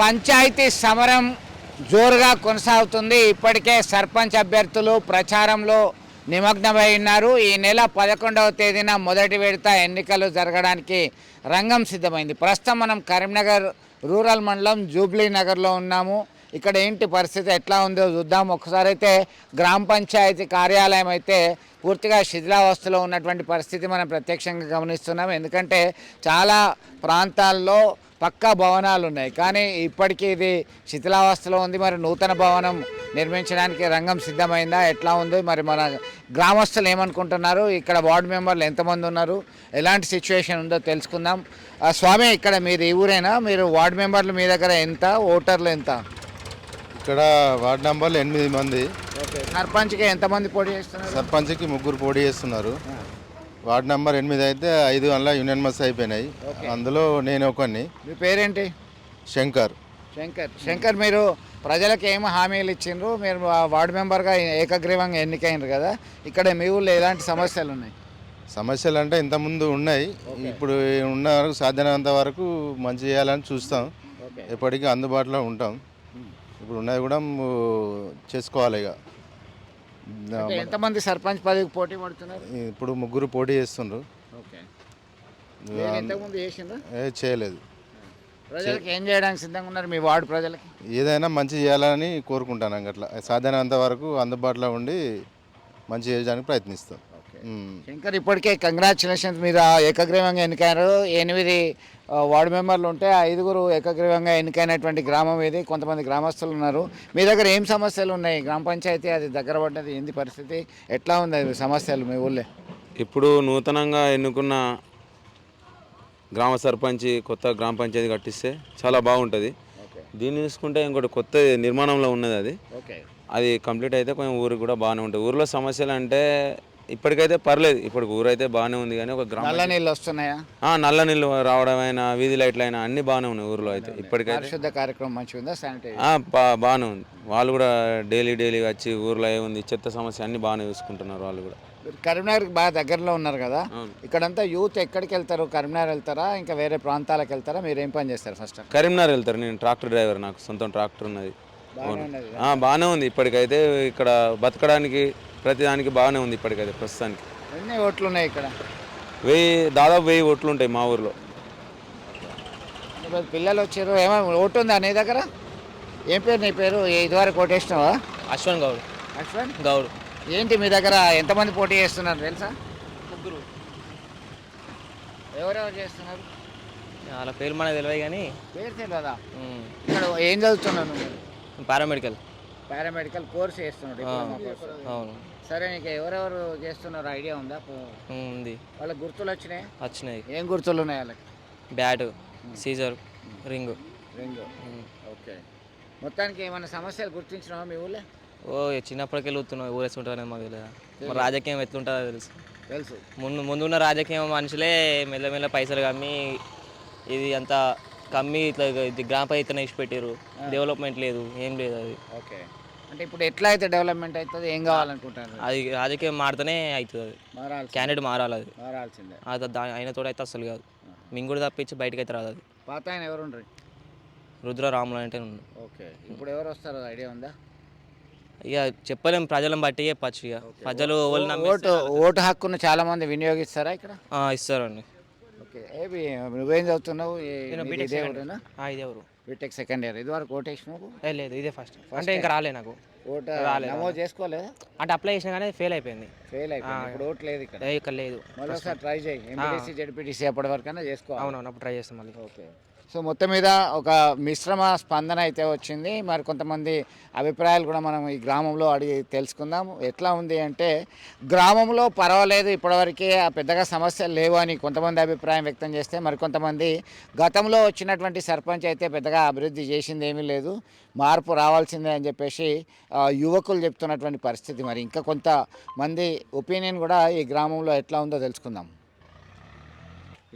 పంచాయతీ సమరం జోరుగా కొనసాగుతుంది. ఇప్పటికే సర్పంచ్ అభ్యర్థులు ప్రచారంలో నిమగ్నమై ఉన్నారు. ఈ నెల 11వ తేదీన మొదటి విడత ఎన్నికలు జరగడానికి రంగం సిద్ధమైంది. ప్రస్తుతం మనం కరీంనగర్ రూరల్ మండలం జూబ్లీ నగర్లో ఉన్నాము. ఇక్కడ ఏంటి పరిస్థితి ఎట్లా ఉందో చూద్దాం. ఒకసారి అయితే గ్రామ పంచాయతీ కార్యాలయం అయితే పూర్తిగా శిథిలావస్థలో ఉన్నటువంటి పరిస్థితి మనం ప్రత్యక్షంగా గమనిస్తున్నాం. ఎందుకంటే చాలా ప్రాంతాల్లో పక్కా భవనాలు ఉన్నాయి, కానీ ఇప్పటికీ ఇది శిథిలావస్థలో ఉంది. మరి నూతన భవనం నిర్మించడానికి రంగం సిద్ధమైందా, ఎట్లా ఉంది, మరి మన గ్రామస్తులు ఏమనుకుంటున్నారు, ఇక్కడ వార్డు మెంబర్లు ఎంతమంది ఉన్నారు, ఎలాంటి సిచ్యువేషన్ ఉందో తెలుసుకుందాం. స్వామి, ఇక్కడ మీరు ఈ ఊరేనా? మీరు వార్డు మెంబర్లు మీ దగ్గర ఎంత, ఓటర్లు ఎంత? ఇక్కడ వార్డు నెంబర్లు 8 మంది. సర్పంచ్కి ఎంతమంది పోటీ చేస్తున్నారు? సర్పంచ్కి 3 పోటీ చేస్తున్నారు. వార్డు నెంబర్ 8 అయితే 5 అందులో యునానిమస్ అయిపోయినాయి. అందులో నేను ఒకరిని. మీ పేరేంటి? శంకర్. శంకర్, మీరు ప్రజలకు ఏమి హామీలు ఇచ్చిండ్రు? మీరు వార్డు మెంబర్గా ఏకగ్రీవంగా ఎన్నికైనరు కదా, ఇక్కడ మీ ఊళ్ళో ఎలాంటి సమస్యలు ఉన్నాయి? సమస్యలు అంటే ఇంతకుముందు ఉన్నాయి, ఇప్పుడు ఉన్న వరకు సాధ్యమైనంత వరకు మంచి చేయాలని చూస్తాం. ఎప్పటికీ అందుబాటులో ఉంటాం. ఇప్పుడు ఉన్నది కూడా చేసుకోవాలి. ఇక ఎంతమంది సర్పంచ్ పదవికి పోటీ పడుతున్నారు? ఇప్పుడు 3 పోటీ చేస్తుండ్రు. చేయలేదు. ప్రజలకు ఏం చేయడానికి సిద్ధంగా ఉన్నారు మీ వార్డు ప్రజలకి? ఏదైనా మంచి చేయాలని కోరుకుంటాను. అట్లా సాధ్యమైనంత వరకు అందుబాటులో ఉండి మంచి చేయడానికి ప్రయత్నిస్తాం. శంకర్, ఇప్పటికే కంగ్రాచులేషన్స్, మీరు ఏకగ్రీవంగా ఎన్నికైనారు. 8 వార్డు మెంబర్లు ఉంటే 5 ఏకగ్రీవంగా ఎన్నికైనటువంటి గ్రామం ఇది. కొంతమంది గ్రామస్తులు ఉన్నారు. మీ దగ్గర ఏం సమస్యలు ఉన్నాయి? గ్రామ పంచాయతీ అది దగ్గర పడ్డది, ఏంది పరిస్థితి, ఎట్లా ఉంది అది సమస్యలు మీ ఊళ్ళో? ఇప్పుడు నూతనంగా ఎన్నుకున్న గ్రామ సర్పంచ్ కొత్త గ్రామ పంచాయతీ కట్టిస్తే చాలా బాగుంటుంది. దీన్ని చూసుకుంటే ఇంకోటి కొత్త నిర్మాణంలో ఉన్నది, అది కంప్లీట్ అయితే కొంచెం ఊరికి కూడా బాగానే ఉంటుంది. ఊరిలో సమస్యలు అంటే ఇప్పటికైతే పర్లేదు, ఇప్పటికి ఊరు అయితే బాగానే ఉంది. కానీ ఒక గ్రామ నల్ల నీళ్ళు వస్తున్నాయా? నల్ల నీళ్ళు రావడం అయినా, వీధి లైట్లు అయినా అన్నీ బాగానే ఉన్నాయి ఊరిలో అయితే. ఇప్పటికైతే శుద్ధ కార్యక్రమం మంచిగా ఉందా? బాగానే ఉంది. వాళ్ళు కూడా డైలీ వచ్చి ఊర్లో ఏముంది చెత్త సమస్య అన్నీ బాగానే చూసుకుంటున్నారు వాళ్ళు కూడా. కరీంనగర్కి బాగా దగ్గరలో ఉన్నారు కదా, ఇక్కడంతా యూత్ ఎక్కడికి వెళ్తారు? కరీంనగర్ వెళ్తారా, ఇంకా వేరే ప్రాంతాలకు వెళ్తారా? మీరు ఏం పని చేస్తారు? ఫస్ట్ కరీంనగర్ వెళ్తారు. నేను ట్రాక్టర్ డ్రైవర్, నాకు సొంతం ట్రాక్టర్ ఉన్నది. బాగానే ఉంది ఇప్పటికైతే. ఇక్కడ బతకడానికి ప్రతిదానికి బాగానే ఉంది ఇప్పటికైతే ప్రస్తుతానికి. ఎన్ని ఓట్లు ఉన్నాయి ఇక్కడ? దాదాపు 1000 ఓట్లు ఉంటాయి మా ఊర్లో. పిల్లలు వచ్చారు, ఏమైనా ఓటు ఉందా నీ దగ్గర? ఏం పేరు నీ పేరు? ఇదివరకు ఓటేసినావా? అశ్వన్ గౌడ్. అశ్వన్ గౌడ్. ఏంటి మీ దగ్గర ఎంతమంది పోటీ చేస్తున్నారు తెలుసా? 3. ఎవరెవరు చేస్తున్నారు? వాళ్ళ పేరు మనకు తెలియదు కానీ. పేరు తెలియదా? ఇక్కడ ఏం చదువుతున్నాను? పారామెడికల్ కోర్స్ చేస్తున్నాడు. అవును. సరే, నీకు ఎవరెవరు చేస్తున్నారు ఐడియా ఉందా? ఉంది. వాళ్ళకి గుర్తులు వచ్చినాయి. ఏం గుర్తులు ఉన్నాయి వాళ్ళకి? Bat, scissor, ring. ఓకే. మొత్తానికి ఏమైనా సమస్యలు గుర్తించినావా మీ ఊళ్ళో? చిన్నప్పటికి వెళ్తున్నావు ఊరేస్తుంటారని మాకు తెలియదు. మరి రాజకీయం ఎట్లుంటుందో తెలుసు. ముందున్న రాజకీయం మనుషులే మెల్లమెల్ల పైసలు కమ్మి ఇది అంతా కమ్మి ఇట్లా గ్రామ పంచాయతీ ఇచ్చి పెట్టారు. డెవలప్మెంట్ లేదు, ఏం లేదు అది. ఓకే. అంటే ఇప్పుడు ఎట్లా అయితే డెవలప్మెంట్ అవుతుంది, ఏం కావాలనుకుంటారు? అది రాజకీయం మారితేనే అవుతుంది. అది క్యాండిడేట్ మారాలి, అది మారాల్సిందే. అది అయిన తోడు అయితే అసలు కాదు. మింగుడు తప్పించి బయటకు అయితే రాదు. అది పాత ఆయన ఎవరు ఉండరు? రుద్రరాములు అంటే ఉండు. ఓకే. ఇప్పుడు ఎవరు వస్తారో ఐడియా ఉందా? ఇక చెప్పలేం, ప్రజలను బట్టి చెప్పచ్చు. ఇక ప్రజలు ఓటు హక్కును చాలా మంది వినియోగిస్తారా ఇక్కడ? ఇస్తారండి. ఓకే. నువ్వేం చదువుతున్నావు? BTech second year. ఇదివరకు ఓటేసినావు? లేదు, ఇదే ఫస్ట్. అంటే ఇంకా రాలే నాకు ఓటు. నమోదు చేసుకోలేదు అంటే అప్లై చేసినా కానీ ఫెయిల్ అయిపోయింది. ఇప్పుడు ఓటు లేదు ఇక్కడ? ఇక్కడ లేదు. మళ్ళీ ఒకసారి ట్రై చేయి. ఎంపీటీసీ జెడ్పీటీసీ అప్పటి వరకైనా చేసుకోవాలి. అవునవును, అప్పుడు ట్రై చేస్తాం మళ్ళీ. ఓకే. సో మొత్తం మీద ఒక మిశ్రమ స్పందన అయితే వచ్చింది. మరి కొంతమంది అభిప్రాయాలు కూడా మనం ఈ గ్రామంలో అడిగి తెలుసుకుందాం. ఎట్లా ఉంది అంటే, గ్రామంలో పర్వాలేదు, ఇప్పటివరకే పెద్దగా సమస్యలు లేవు అని కొంతమంది అభిప్రాయం వ్యక్తం చేస్తే, మరికొంతమంది గతంలో వచ్చినటువంటి సర్పంచ్ అయితే పెద్దగా అభివృద్ధి చేసింది ఏమీ లేదు, మార్పు రావాల్సిందే అని చెప్పేసి యువకులు చెప్తున్నటువంటి పరిస్థితి. మరి ఇంకా కొంతమంది ఒపీనియన్ కూడా ఈ గ్రామంలో ఎట్లా ఉందో తెలుసుకుందాం.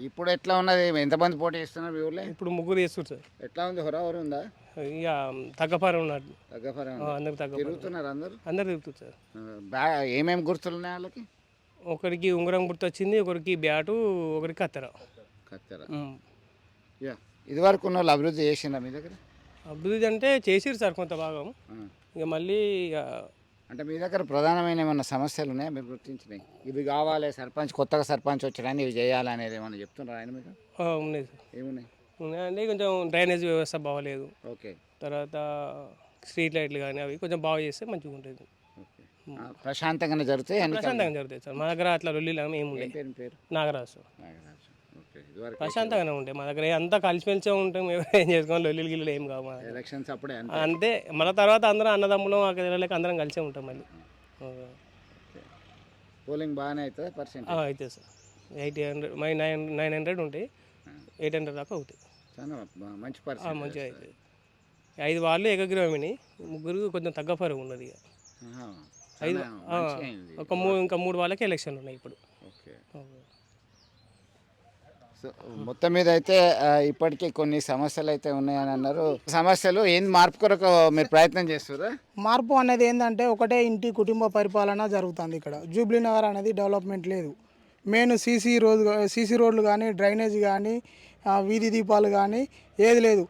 ఇప్పుడు ఎట్లా ఉన్నది? ఎంతమంది పోటీ చేస్తున్నారు మీ ఊళ్ళో? ఇప్పుడు 3 చేస్తారు సార్. ఎట్లా ఉంది? హోరావరు ఉందా? ఇక తగ్గపారం ఉన్నాడు. అందరు తిరుగుతున్నారు? అందరు తిరుగుతారు సార్. ఏమేమి గుర్తులు ఉన్నాయి వాళ్ళకి? ఒకరికి ఉంగరం గుర్తు వచ్చింది, ఒకరికి బ్యాటు, ఒకరికి కత్తెర. ఇదివరకు ఉన్న వాళ్ళు అభివృద్ధి చేసిందా మీ దగ్గర? అభివృద్ధి అంటే చేసిరు సార్ కొంత భాగం. ఇక మళ్ళీ ఇక అంటే మీ దగ్గర ప్రధానమైన ఏమన్నా సమస్యలు ఉన్నాయా మీరు గుర్తించినాయి, ఇవి కావాలి సర్పంచ్ కొత్తగా సర్పంచ్ వచ్చాడని ఇవి చేయాలనేది ఏమన్నా చెప్తున్నారు ఆయన మీకు? ఉన్నాయి సార్. ఏమున్నాయి? ఉన్నాయంటే కొంచెం డ్రైనేజ్ వ్యవస్థ బాగలేదు. ఓకే. తర్వాత స్ట్రీట్ లైట్లు కానీ అవి కొంచెం బాగా చేస్తే మంచిగా ఉంటుంది. ఓకే. ప్రశాంతంగానే జరుగుతాయి ఎన్నికలు? ప్రశాంతంగా జరుగుతాయి సార్. మా దగ్గర అట్లా రొల్లిలు ఏమి ఏం ఉండవు. పేరు? నాగరాజు. నాగరాజు. ఓకే. ఇదివరకు ప్రశాంతంగానే ఉంటాయి మా దగ్గర. అంతా కలిసిమెలిసే ఉంటాం. మేము ఏం చేసుకోవాలి, లొల్లిలు గిల్లులు ఏం కావు మా దగ్గర. ఎలక్షన్స్ అప్పుడే అంతే. మన తర్వాత అందరం అన్నదమ్ములు అక్కడ అందరం కలిసే ఉంటాం మళ్ళీ. పోలింగ్ బాగానే అవుతుంది పర్సెంట్? అయితే సార్ 800 900 ఉంటాయి, 800 దాకా అవుతాయి. చాలా మంచి పర్సెంట్. మంచిగా అవుతుంది. 5 వాళ్ళు ఏకగ్రీవమని, ముగ్గురు కొంచెం తగ్గఫరు ఉన్నది. ఇక 5 ఇంకా 3 వాళ్ళకి ఎలక్షన్లు ఉన్నాయి ఇప్పుడు. ఓకే. సో మొత్తం మీద అయితే ఇప్పటికీ కొన్ని సమస్యలు అయితే ఉన్నాయని అన్నారు. సమస్యలు ఏం మార్పు కొరకు మీరు ప్రయత్నం చేస్తారా? మార్పు అనేది ఏంటంటే ఒకటే ఇంటి కుటుంబ పరిపాలన జరుగుతుంది ఇక్కడ. జూబ్లీ నగర్ అనేది డెవలప్మెంట్ లేదు. మెయిన్ సీసీ రోడ్లు కానీ, డ్రైనేజ్ కానీ, వీధి దీపాలు కానీ ఏది లేదు.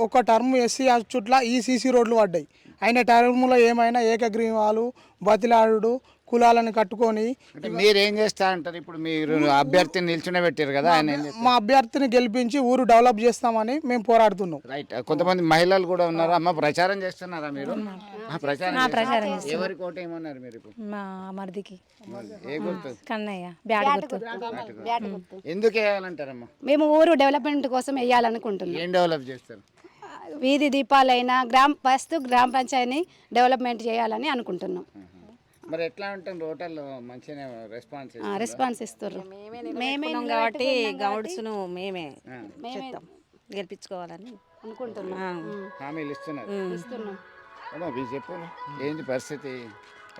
ఒక్క టర్మ్ ఎస్సీ చుట్ల ఈ సీసీ రోడ్లు పడ్డాయి. అయిన టర్ములో ఏమైనా ఏకగ్రీవాలు, బతిలాడు, కులాలను కట్టుకొని. అంటే మీరు ఏం చేస్తా అంటారు? ఇప్పుడు మీరు అభ్యర్థిని నిల్చునే పెట్టారు కదా, ఆయన ఏం చేస్తారు? మా అభ్యర్థిని గెలిపించి ఊరు డెవలప్ చేస్తామని మేము పోరాడుతున్నాం. రైట్. కొంతమంది మహిళలు కూడా ఉన్నారు. అమ్మ ప్రచారం చేస్తున్నారా మీరు? ప్రచారం ఎవరి కోట ఏమన్నారు మీరు ఇప్పుడు? మా మరిదికి ఏ గుర్తు? కన్నయ్య బ్యాట్ గుర్తు. ఎందుకు వేయాలంటారమ్మా? మేము ఊరు డెవలప్మెంట్ కోసం వేయాలనుకుంటున్నాం. ఏం డెవలప్ చేస్తారు? వీధి దీపాలైనా ఫస్ట్ గ్రామ పంచాయతీని డెవలప్మెంట్ చేయాలని అనుకుంటున్నాం. మరి ఎట్లా ఉంటుంది? హోటల్లో మంచిగా రెస్పాన్స్ ఇస్తారు. మేమే కాబట్టి గౌడ్స్ను మేమే చెప్తాం, గెలిపించుకోవాలని అనుకుంటున్నాం. హామీలు ఇస్తున్నారు. ఇస్తున్నాం. చెప్పు, ఏంటి పరిస్థితి,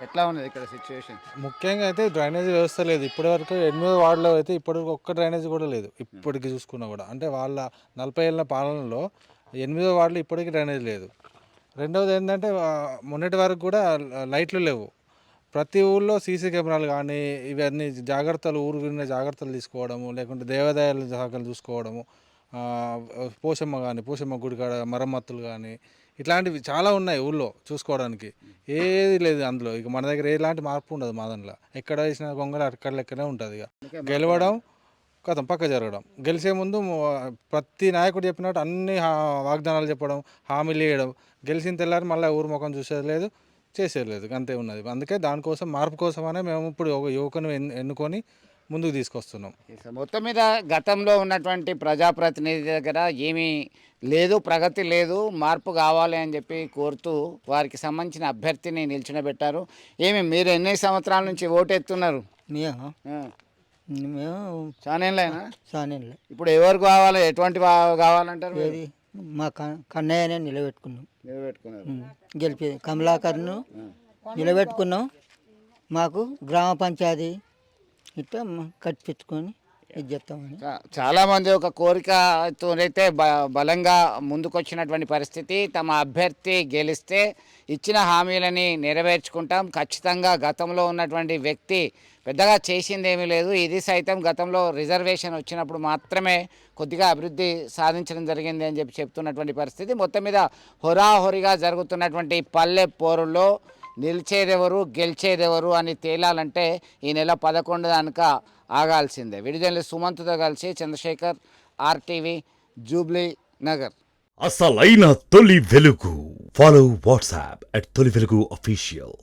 ఎట్లా ఉన్నది ఇక్కడ సిచ్యువేషన్? ముఖ్యంగా అయితే డ్రైనేజ్ వ్యవస్థ లేదు. ఇప్పటివరకు 8 వార్డులో అయితే ఇప్పటివరకు ఒక్క డ్రైనేజ్ కూడా లేదు. ఇప్పటికి చూసుకున్నా కూడా అంటే వాళ్ళ 40 ఏళ్ళ పాలనలో 8 వార్డులు ఇప్పటికీ డ్రైనేజ్ లేదు. రెండవది ఏంటంటే మొన్నటి వరకు కూడా లైట్లు లేవు. ప్రతి ఊళ్ళో సీసీ కెమెరాలు కానీ ఇవన్నీ జాగ్రత్తలు, ఊరు విన్న జాగ్రత్తలు తీసుకోవడము, లేకుంటే దేవాదాయాల శాఖలు చూసుకోవడము, పోషమ్మ గుడి కాడ మరమ్మతులు కానీ ఇట్లాంటివి చాలా ఉన్నాయి ఊళ్ళో చూసుకోవడానికి. ఏది లేదు అందులో. ఇక మన దగ్గర ఎలాంటి మార్పు ఉండదు. మా దాంట్లో ఎక్కడ వేసిన గొంగళ అక్కడ లెక్కనే ఉంటుంది. ఇక గెలవడం కథం పక్క జరగడం. గెలిచే ముందు ప్రతి నాయకుడు చెప్పినట్టు అన్ని వాగ్దానాలు చెప్పడం, హామీలు వేయడం, గెలిచిన తెల్లారి మళ్ళీ ఊరు ముఖం చూసేది లేదు, చేసేది లేదు, అంతే ఉన్నది. అందుకే దానికోసం మార్పు కోసమనే మేము ఇప్పుడు ఒక యువకుని ఎన్నుకొని ముందుకు తీసుకొస్తున్నాం. మొత్తం మీద గతంలో ఉన్నటువంటి ప్రజాప్రతినిధి దగ్గర ఏమీ లేదు, ప్రగతి లేదు, మార్పు కావాలి అని చెప్పి కోరుతూ వారికి సంబంధించిన అభ్యర్థిని నిల్చునబెట్టారు. మీరు ఎన్ని సంవత్సరాల నుంచి ఓటెత్తున్నారు? మేము చాలా. ఇప్పుడు ఎవరు కావాలి, ఎటువంటి కావాలంటారు? మా కన్నయ్యనే నిలబెట్టుకున్నారు. గెలిపి కమలాకర్ను నిలబెట్టుకున్నాం. మాకు గ్రామ పంచాయతీ ఇట్లా కట్టించుకొని ఇది చేస్తామని చాలా మంది ఒక కోరికతోనైతే బలంగా ముందుకొచ్చినటువంటి పరిస్థితి. తమ అభ్యర్థి గెలిస్తే ఇచ్చిన హామీలని నెరవేర్చుకుంటాం, ఖచ్చితంగా గతంలో ఉన్నటువంటి వ్యక్తి పెద్దగా చేసింది ఏమీ లేదు, ఇది సైతం గతంలో రిజర్వేషన్ వచ్చినప్పుడు మాత్రమే కొద్దిగా అభివృద్ధి సాధించడం జరిగింది అని చెప్తున్నటువంటి పరిస్థితి. మొత్తం మీద హోరాహోరీగా జరుగుతున్నటువంటి పల్లె పోరుల్లో నిలిచేదెవరు, గెలిచేదెవరు అని తేలాలంటే ఈ నెల 11 దానిక ఆగాల్సిందే. విడుదల సుమంత్తో కలిసి చంద్రశేఖర్, RTV, జూబ్లీ నగర్. అసలైన తొలి వెలుగు. ఫాలో వాట్సాప్ @తొలి వెలుగు official.